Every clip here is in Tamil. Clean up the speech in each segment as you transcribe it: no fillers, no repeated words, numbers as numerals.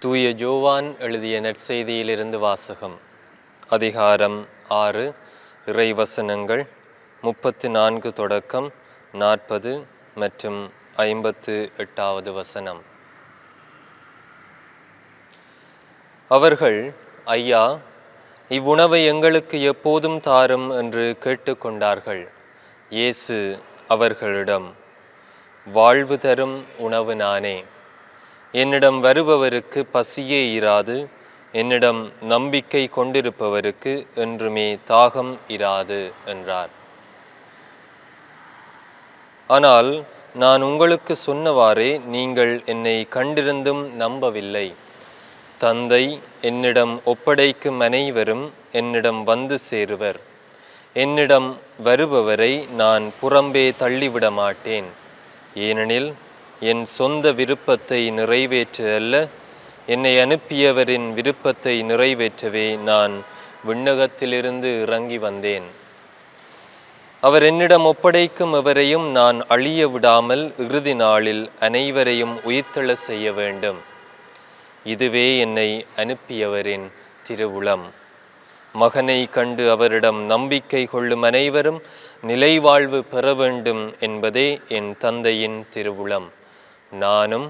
தூய ஜோவான் எழுதிய நற்செய்தியிலிருந்து வாசகம். அதிகாரம் 6, இறைவசனங்கள் 34 தொடக்கம் 40 மற்றும் 58வது வசனம். அவர்கள், ஐயா, இவ்வுணவை எங்களுக்கு எப்போதும் தாரும் என்று கேட்டுக்கொண்டார்கள். இயேசு அவர்களிடம், வாழ்வு தரும் உணவு நானே. என்னிடம் வருபவருக்கு பசியே இராது, என்னிடம் நம்பிக்கை கொண்டிருப்பவருக்கு என்றுமே தாகம் இராது என்றார். ஆனால் நான் உங்களுக்கு சொன்னவாறே நீங்கள் என்னை கண்டிருந்தும் நம்பவில்லை. தந்தை என்னிடம் ஒப்படைக்கும் அனைவரும் என்னிடம் வந்து சேருவர். என்னிடம் வருபவரை நான் புறம்பே தள்ளிவிட மாட்டேன். ஏனெனில் என் சொந்த விருப்பத்தை நிறைவேற்ற அல்ல, என்னை அனுப்பியவரின் விருப்பத்தை நிறைவேற்றவே நான் விண்ணகத்திலிருந்து இறங்கி வந்தேன். அவர் என்னிடம் ஒப்படைக்கும் எவரையும் நான் அழிய விடாமல் இறுதி நாளில் அனைவரையும் உயிர்த்தெழ செய்ய வேண்டும். இதுவே என்னை அனுப்பியவரின் திருவுளம். மகனை கண்டு அவரிடம் நம்பிக்கை கொள்ளும் அனைவரும் நிலைவாழ்வு பெற வேண்டும் என்பதே என் தந்தையின் திருவுளம். நானும்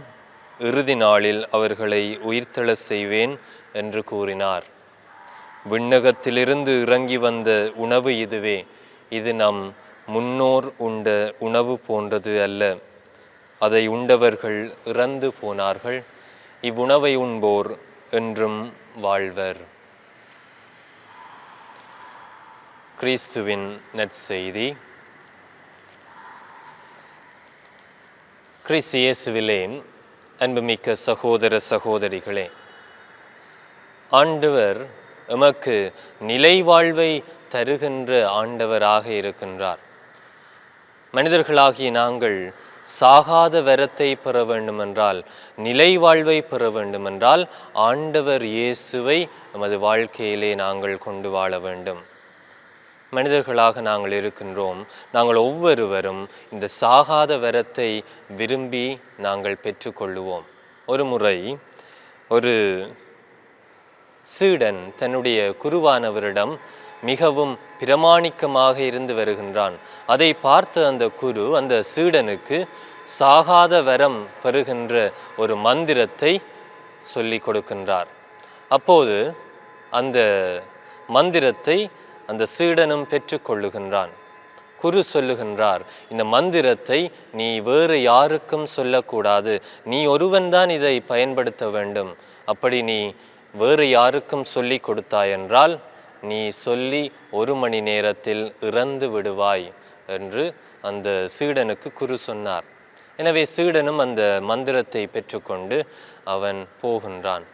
இறுதி நாளில் அவர்களை உயிர்த்தெழ செய்வேன் என்று கூறினார். விண்ணகத்திலிருந்து இறங்கி வந்த உணவு இதுவே. இது நம் முன்னோர் உண்ட உணவு போன்றது அல்ல. அதை உண்டவர்கள் இறந்து போனார்கள். இவ்வுணவை உண்போர் என்றும் வாழ்வர். கிறிஸ்துவின் நற்செய்தி. கிறிஸ்து இயேசுவிலே அன்புமிக்க சகோதர சகோதரிகளே, ஆண்டவர் எமக்கு நிலை வாழ்வை தருகின்ற ஆண்டவராக இருக்கின்றார். மனிதர்களாகிய நாங்கள் சாகாத வரத்தை பெற வேண்டுமென்றால், நிலை வாழ்வை பெற வேண்டுமென்றால் ஆண்டவர் இயேசுவை நமது வாழ்க்கையிலே நாங்கள் கொண்டு வாழ வேண்டும். மனிதர்களாக நாங்கள் இருக்கின்றோம். நாங்கள் ஒவ்வொருவரும் இந்த சாகாத வரத்தை விரும்பி நாங்கள் பெற்றுக்கொள்ளுவோம். ஒரு முறை ஒரு சீடன் தன்னுடைய குருவானவரிடம் மிகவும் பிரமாணிக்கமாக இருந்து வருகின்றான். அதை பார்த்த அந்த குரு அந்த சீடனுக்கு சாகாத வரம் பெறுகின்ற ஒரு மந்திரத்தை சொல்லி கொடுக்கின்றார். அப்போது அந்த மந்திரத்தை அந்த சீடனும் பெற்றுக்கொள்ளுகின்றான். குரு சொல்லுகின்றார், இந்த மந்திரத்தை நீ வேறு யாருக்கும் சொல்லக்கூடாது, நீ ஒருவன்தான் இதை பயன்படுத்த வேண்டும். அப்படி நீ வேறு யாருக்கும் சொல்லி கொடுத்தாயென்றால் நீ சொல்லி 1 மணி நேரத்தில் இறந்து விடுவாய் என்று அந்த சீடனுக்கு குரு சொன்னார். எனவே சீடனும் அந்த மந்திரத்தை பெற்றுக்கொண்டு அவன் போகின்றான்.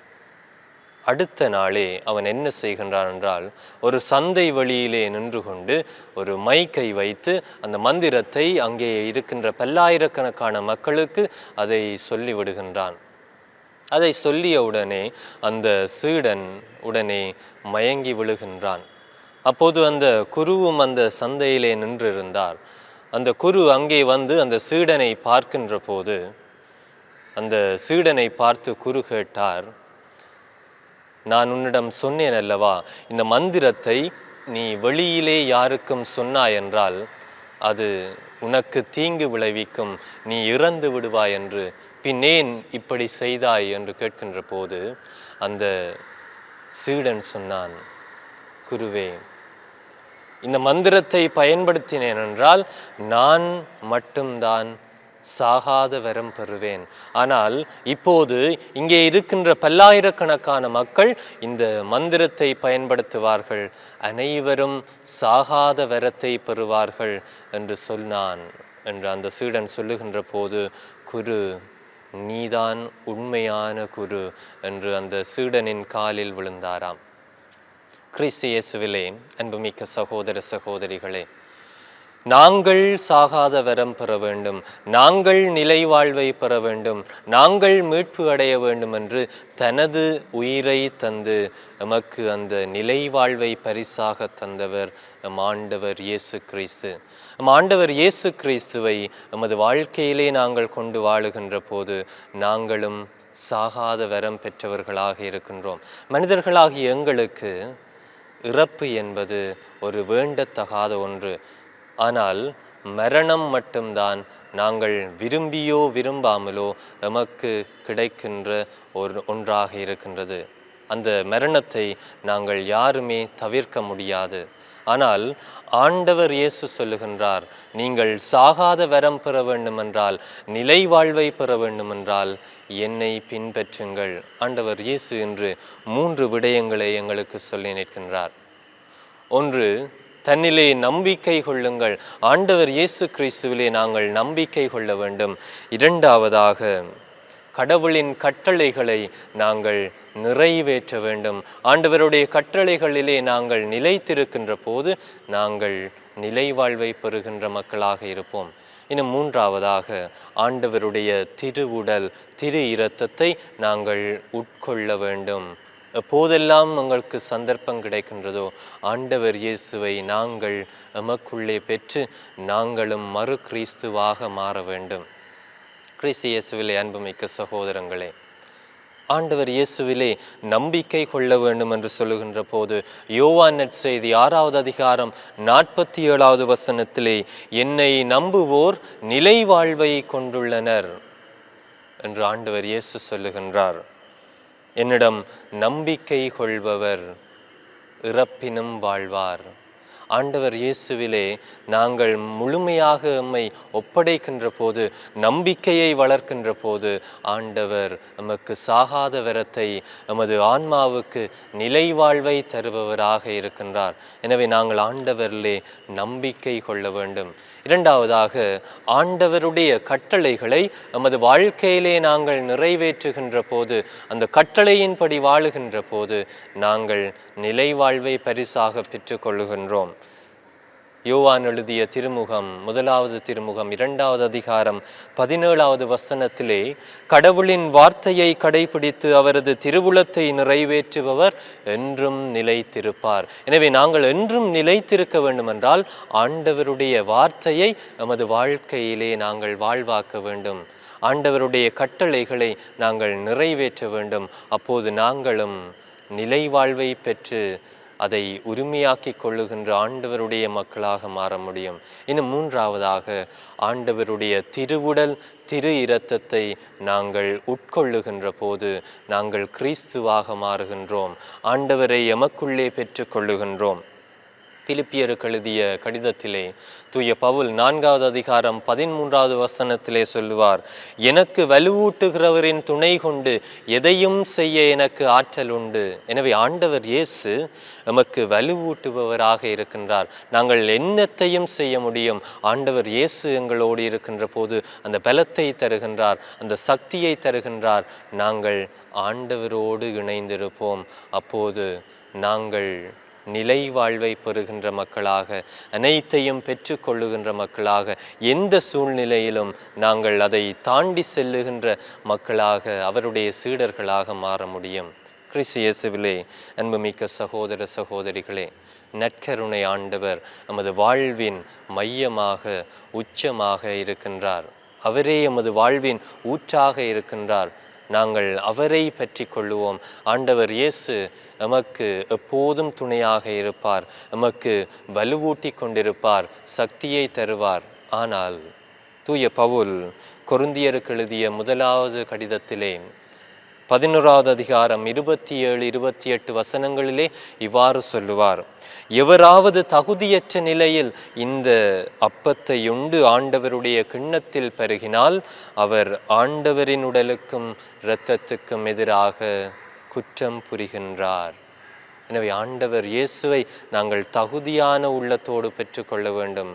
அடுத்த நாளே அவன் என்ன செய்கின்றான் என்றால், ஒரு சந்தை வழியிலே நின்று கொண்டு ஒரு மைக்கை வைத்து அந்த மந்திரத்தை அங்கே இருக்கின்ற பல்லாயிரக்கணக்கான மக்களுக்கு அதை சொல்லிவிடுகின்றான். அதை சொல்லிய உடனே அந்த சீடன் உடனே மயங்கி விழுகின்றான். அப்போது அந்த குருவும் அந்த சந்தையிலே நின்றிருந்தார். அந்த குரு அங்கே வந்து அந்த சீடனை பார்க்கின்ற போது அந்த சீடனை பார்த்து குரு கேட்டார், நான் உன்னிடம் சொன்னேன் அல்லவா, இந்த மந்திரத்தை நீ வெளியிலே யாருக்கும் சொன்னாய் என்றால் அது உனக்கு தீங்கு விளைவிக்கும், நீ இறந்து விடுவாய் என்று. பின்னேன் இப்படி செய்தாய் என்று கேட்கின்ற போது அந்த சீடன் சொன்னான், குருவே, இந்த மந்திரத்தை பயன்படுத்தினேன் என்றால் நான் மட்டும்தான் சாகாத வரம் பெறுவேன். ஆனால் இப்போது இங்கே இருக்கின்ற பல்லாயிரக்கணக்கான மக்கள் இந்த மந்திரத்தை பயன்படுத்துவார்கள், அனைவரும் சாகாத வரத்தை பெறுவார்கள் என்று சொன்னான் என்று அந்த சீடன் சொல்லுகின்ற போது, குரு, நீதான் உண்மையான குரு என்று அந்த சீடனின் காலில் விழுந்தாராம். கிறிஸ்து இயேசுவிலே அன்புமிக்க சகோதர சகோதரிகளே, நாங்கள் சாகாத வரம் பெற வேண்டும், நாங்கள் நிலை வாழ்வை பெற வேண்டும், நாங்கள் மீட்பு அடைய வேண்டும் என்று தனது உயிரை தந்து எமக்கு அந்த நிலை வாழ்வை பரிசாக தந்தவர் நம் ஆண்டவர் இயேசு கிறிஸ்து. நம் ஆண்டவர் இயேசு கிறிஸ்துவை எமது வாழ்க்கையிலே நாங்கள் கொண்டு வாழுகின்ற போது நாங்களும் சாகாத வரம் பெற்றவர்களாக இருக்கின்றோம். மனிதர்களாகிய எங்களுக்கு இறப்பு என்பது ஒரு வேண்டத்தகாத ஒன்று. ஆனால் மரணம் மட்டும்தான் நாங்கள் விரும்பியோ விரும்பாமலோ எமக்கு கிடைக்கின்ற ஒன்றாக இருக்கின்றது. அந்த மரணத்தை நாங்கள் யாருமே தவிர்க்க முடியாது. ஆனால் ஆண்டவர் இயேசு சொல்லுகின்றார், நீங்கள் சாகாத வரம் பெற வேண்டுமென்றால், நிலை வாழ்வை பெற வேண்டுமென்றால் என்னை பின்பற்றுங்கள். ஆண்டவர் இயேசு என்று 3 விடயங்களை எங்களுக்கு சொல்லி நிற்கின்றார். ஒன்று, தன்னிலே நம்பிக்கை கொள்ளுங்கள். ஆண்டவர் இயேசு கிறிஸ்துவிலே நாங்கள் நம்பிக்கை கொள்ள வேண்டும். இரண்டாவதாக, கடவுளின் கட்டளைகளை நாங்கள் நிறைவேற்ற வேண்டும். ஆண்டவருடைய கட்டளைகளிலே நாங்கள் நிலைத்திருக்கின்ற போது நாங்கள் நிலை வாழ்வை பெறுகின்ற மக்களாக இருப்போம். இன்னும் மூன்றாவதாக, ஆண்டவருடைய திருவுடல் திரு இரத்தத்தை நாங்கள் உட்கொள்ள வேண்டும். எப்போதெல்லாம் உங்களுக்கு சந்தர்ப்பம் கிடைக்கின்றதோ ஆண்டவர் இயேசுவை நாங்கள் எமக்குள்ளே பெற்று நாங்களும் மறு கிறிஸ்துவாக மாற வேண்டும். கிறிஸ்து இயேசுவிலே அன்புமிக்க சகோதரங்களே, ஆண்டவர் இயேசுவிலே நம்பிக்கை கொள்ள வேண்டும் என்று சொல்லுகின்ற போது யோவான் நற்செய்தி 6வது அதிகாரம் 47வது வசனத்திலே, என்னை நம்புவோர் நிலை வாழ்வை கொண்டுள்ளனர் என்று ஆண்டவர் இயேசு சொல்லுகின்றார். என்னிடம் நம்பிக்கை கொள்பவர் இறப்பினும் வாழ்வார். ஆண்டவர் இயேசுவிலே நாங்கள் முழுமையாக எம்மை ஒப்படைக்கின்ற போது, நம்பிக்கையை வளர்க்கின்ற போது, ஆண்டவர் எமக்கு சாகாத வரத்தை, எமது ஆன்மாவுக்கு நிலை வாழ்வை தருபவராக இருக்கின்றார். எனவே நாங்கள் ஆண்டவரிலே நம்பிக்கை கொள்ள வேண்டும். இரண்டாவதாக, ஆண்டவருடைய கட்டளைகளை எமது வாழ்க்கையிலே நாங்கள் நிறைவேற்றுகின்ற போது, அந்த கட்டளையின்படி வாழுகின்ற போது நாங்கள் நிலை வாழ்வை பரிசாக பெற்றுக்கொள்ளுகின்றோம். யோவான் எழுதிய திருமுகம் 1வது திருமுகம் 2வது அதிகாரம் 17வது வசனத்திலே, கடவுளின் வார்த்தையை கடைபிடித்து அவரது திருவுளத்தை நிறைவேற்றுபவர் என்றும் நிலைத்திருப்பார். எனவே நாங்கள் என்றும் நிலைத்திருக்க வேண்டுமென்றால் ஆண்டவருடைய வார்த்தையை நமது வாழ்க்கையிலே நாங்கள் வாழ்வாக்க வேண்டும். ஆண்டவருடைய கட்டளைகளை நாங்கள் நிறைவேற்ற வேண்டும். அப்போது நாங்களும் நிலை வாழ்வை பெற்று அதை உரிமையாக்கி கொள்ளுகின்ற ஆண்டவருடைய மக்களாக மாற முடியும். இன்னும் மூன்றாவதாக, ஆண்டவருடைய திருவுடல் திரு இரத்தத்தை நாங்கள் உட்கொள்ளுகின்ற போது நாங்கள் கிறிஸ்துவாக மாறுகின்றோம். ஆண்டவரை எமக்குள்ளே பெற்று கொள்ளுகின்றோம். பிலிப்பியருக்கு எழுதிய கடிதத்திலே தூய பவுல் 4வது அதிகாரம் 13வது வசனத்திலே சொல்லுவார், எனக்கு வலுவூட்டுகிறவரின் துணை கொண்டு எதையும் செய்ய எனக்கு ஆற்றல் உண்டு. எனவே ஆண்டவர் இயேசு எமக்கு வலுவூட்டுபவராக இருக்கின்றார். நாங்கள் என்னத்தையும் செய்ய முடியும். ஆண்டவர் இயேசு எங்களோடு இருக்கின்ற போது அந்த பலத்தை தருகின்றார், அந்த சக்தியை தருகின்றார். நாங்கள் ஆண்டவரோடு இணைந்திருப்போம். அப்போது நாங்கள் நிலை வாழ்வை பெறுகின்ற மக்களாக, அனைத்தையும் பெற்று கொள்ளுகின்ற மக்களாக, எந்த சூழ்நிலையிலும் நாங்கள் அதை தாண்டி செல்லுகின்ற மக்களாக, அவருடைய சீடர்களாக மாற முடியும். கிறிஸ்து இயேசுவிலே அன்புமிக்க சகோதர சகோதரிகளே, நற்கருணை ஆண்டவர் நமது வாழ்வின் மையமாக, உச்சமாக இருக்கின்றார். அவரே எமது வாழ்வின் ஊற்றாக இருக்கின்றார். நாங்கள் அவரை பற்றி கொள்ளுவோம். ஆண்டவர் இயேசு எமக்கு எப்போதும் துணையாக இருப்பார், எமக்கு வலுவூட்டி கொண்டிருப்பார், சக்தியை தருவார். ஆனால் தூய பவுல் கொரிந்தியருக்கு எழுதிய 1வது கடிதத்திலே 11வது அதிகாரம் 27, 28 வசனங்களிலே இவ்வாறு சொல்லுவார், எவராவது தகுதியற்ற நிலையில் இந்த அப்பத்தை உண்டு ஆண்டவருடைய கிண்ணத்தில் பருகினால் அவர் ஆண்டவரின் உடலுக்கும் இரத்தத்துக்கும் எதிராக குற்றம் புரிகின்றார். எனவே ஆண்டவர் இயேசுவை நாங்கள் தகுதியான உள்ளத்தோடு பெற்றுக்கொள்ள வேண்டும்.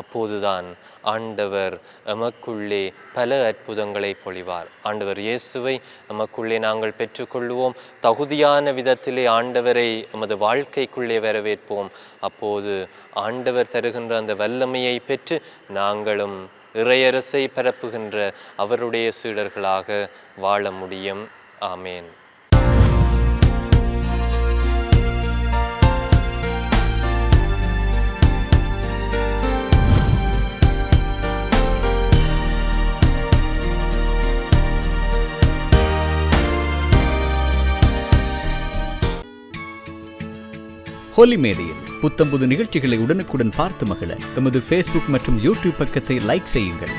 அப்போதுதான் ஆண்டவர் எமக்குள்ளே பல அற்புதங்களை பொழிவார். ஆண்டவர் இயேசுவை எமக்குள்ளே நாங்கள் பெற்றுக்கொள்வோம். தகுதியான விதத்திலே ஆண்டவரை எமது வாழ்க்கைக்குள்ளே வரவேற்போம். அப்போது ஆண்டவர் தருகின்ற அந்த வல்லமையை பெற்று நாங்களும் இறையரசை பரப்புகின்ற அவருடைய சீடர்களாக வாழ முடியும். ஆமேன். ஹோலி மேடையில் புத்தம்புது நிகழ்ச்சிகளை உடனுக்குடன் பார்த்து மகிழ எமது ஃபேஸ்புக் மற்றும் யூடியூப் பக்கத்தை லைக் செய்யுங்கள்.